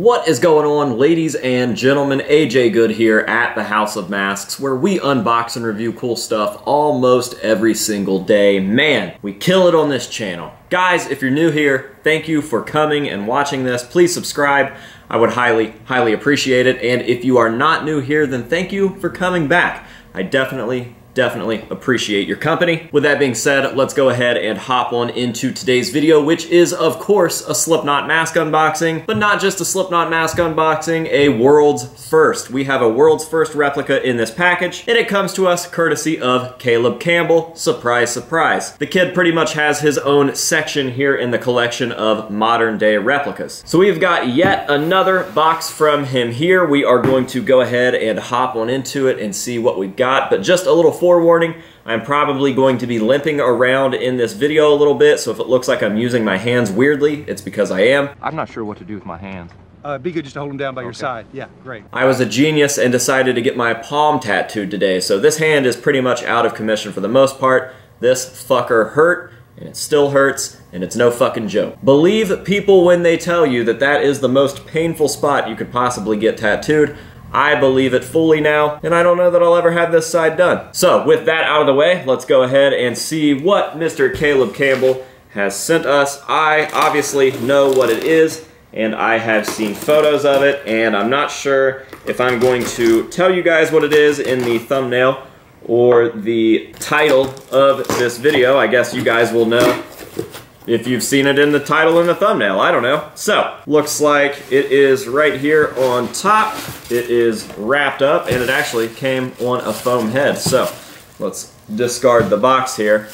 What is going on, ladies and gentlemen? AJ Good here at the House of Masks, where we unbox and review cool stuff almost every single day. Man, we kill it on this channel. Guys, if you're new here, thank you for coming and watching this. Please subscribe. I would highly appreciate it. And if you are not new here, then thank you for coming back. I definitely appreciate your company. With that being said, let's go ahead and hop on into today's video, which is, of course, a Slipknot mask unboxing, but not just a Slipknot mask unboxing, a world's first. We have a world's first replica in this package, and it comes to us courtesy of Kaleb Campbell. Surprise, surprise. The kid pretty much has his own section here in the collection of modern day replicas. So we've got yet another box from him here. We are going to go ahead and hop on into it and see what we've got, but just a little forewarning, I'm probably going to be limping around in this video a little bit, so if it looks like I'm using my hands weirdly, it's because I am. I'm not sure what to do with my hands. Be good just to hold them down by your side. Yeah, great. I was a genius and decided to get my palm tattooed today, so this hand is pretty much out of commission for the most part. This fucker hurt, and it still hurts, and it's no fucking joke. Believe people when they tell you that that is the most painful spot you could possibly get tattooed. I believe it fully now, and I don't know that I'll ever have this side done. So, with that out of the way, let's go ahead and see what Mr. Kaleb Campbell has sent us. I obviously know what it is, and I have seen photos of it, and I'm not sure if I'm going to tell you guys what it is in the thumbnail or the title of this video. I guess you guys will know if you've seen it in the title and the thumbnail. I don't know. So, looks like it is right here on top. It is wrapped up, and it actually came on a foam head. So, let's discard the box here.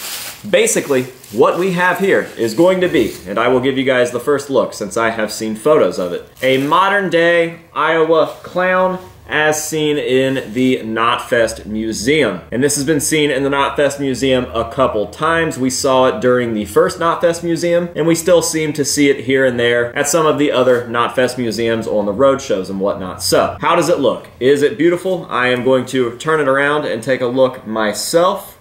Basically, what we have here is going to be, and I will give you guys the first look since I have seen photos of it, a modern day Iowa clown as seen in the Knotfest Museum. And this has been seen in the Knotfest Museum a couple times. We saw it during the first Knotfest Museum, and we still seem to see it here and there at some of the other Knotfest museums on the road shows and whatnot. So, how does it look? Is it beautiful? I am going to turn it around and take a look myself.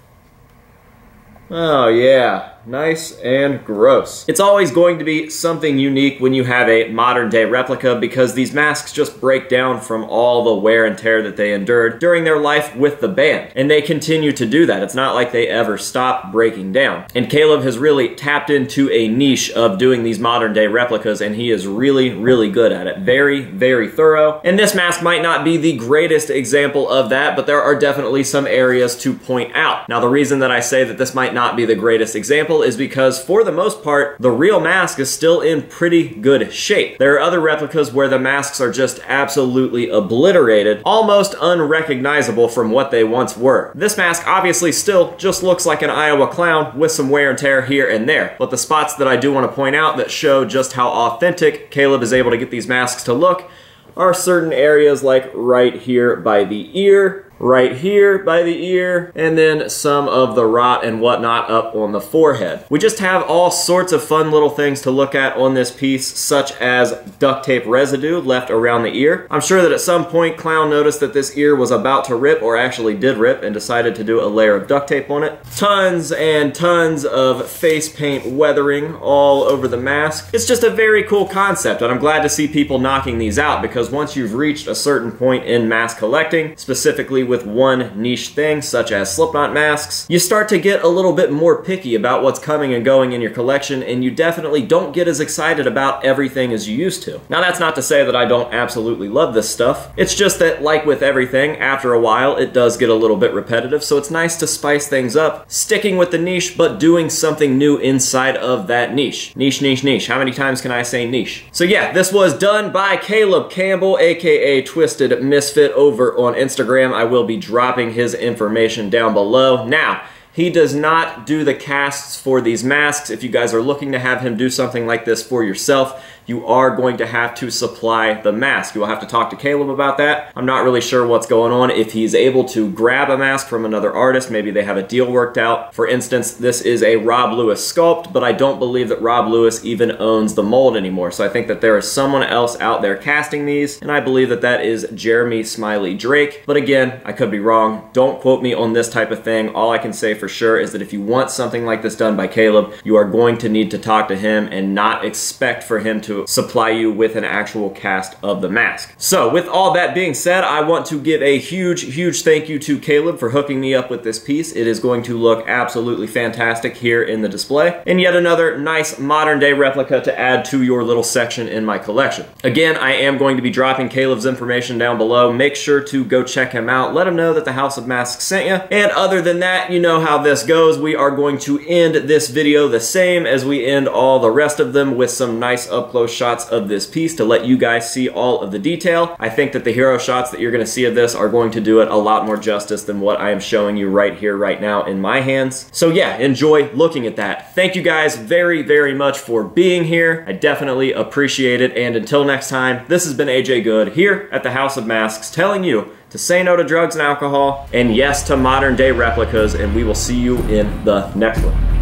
Oh yeah. Nice and gross. It's always going to be something unique when you have a modern day replica because these masks just break down from all the wear and tear that they endured during their life with the band. And they continue to do that. It's not like they ever stop breaking down. And Kaleb has really tapped into a niche of doing these modern day replicas, and he is really good at it. Very thorough. And this mask might not be the greatest example of that, but there are definitely some areas to point out. Now, the reason that I say that this might not be the greatest example is because, for the most part, the real mask is still in pretty good shape. There are other replicas where the masks are just absolutely obliterated, almost unrecognizable from what they once were. This mask obviously still just looks like an Iowa clown with some wear and tear here and there, but the spots that I do want to point out that show just how authentic Kaleb is able to get these masks to look are certain areas like right here by the ear, right here by the ear, and then some of the rot and whatnot up on the forehead. We just have all sorts of fun little things to look at on this piece, such as duct tape residue left around the ear. I'm sure that at some point Clown noticed that this ear was about to rip, or actually did rip, and decided to do a layer of duct tape on it. Tons and tons of face paint weathering all over the mask. It's just a very cool concept, and I'm glad to see people knocking these out, because once you've reached a certain point in mask collecting, specifically with one niche thing, such as Slipknot masks, you start to get a little bit more picky about what's coming and going in your collection, and you definitely don't get as excited about everything as you used to. Now, that's not to say that I don't absolutely love this stuff. It's just that, like with everything, after a while, it does get a little bit repetitive, so it's nice to spice things up, sticking with the niche, but doing something new inside of that niche. Niche. How many times can I say niche? So yeah, this was done by Kaleb Campbell, aka Twisted Misfit, over on Instagram. I will be dropping his information down below. Now, he does not do the casts for these masks. If you guys are looking to have him do something like this for yourself, you are going to have to supply the mask. You will have to talk to Kaleb about that. I'm not really sure what's going on. If he's able to grab a mask from another artist, maybe they have a deal worked out. For instance, this is a Rob Lewis sculpt, but I don't believe that Rob Lewis even owns the mold anymore. So I think that there is someone else out there casting these, and I believe that that is Jeremy Smiley Drake. But again, I could be wrong. Don't quote me on this type of thing. All I can say for sure is that if you want something like this done by Kaleb, you are going to need to talk to him and not expect for him to to supply you with an actual cast of the mask. So with all that being said, I want to give a huge thank you to Kaleb for hooking me up with this piece. It is going to look absolutely fantastic here in the display, and yet another nice modern day replica to add to your little section in my collection. Again, I am going to be dropping Kaleb's information down below. Make sure to go check him out. Let him know that the House of Masks sent you. And other than that, you know how this goes. We are going to end this video the same as we end all the rest of them, with some nice up-close shots of this piece to let you guys see all of the detail. I think that the hero shots that you're going to see of this are going to do it a lot more justice than what I am showing you right here, right now in my hands. So yeah, enjoy looking at that. Thank you guys very much for being here. I definitely appreciate it. And until next time, this has been AJ Good here at the House of Masks, telling you to say no to drugs and alcohol, and yes to modern day replicas, and we will see you in the next one.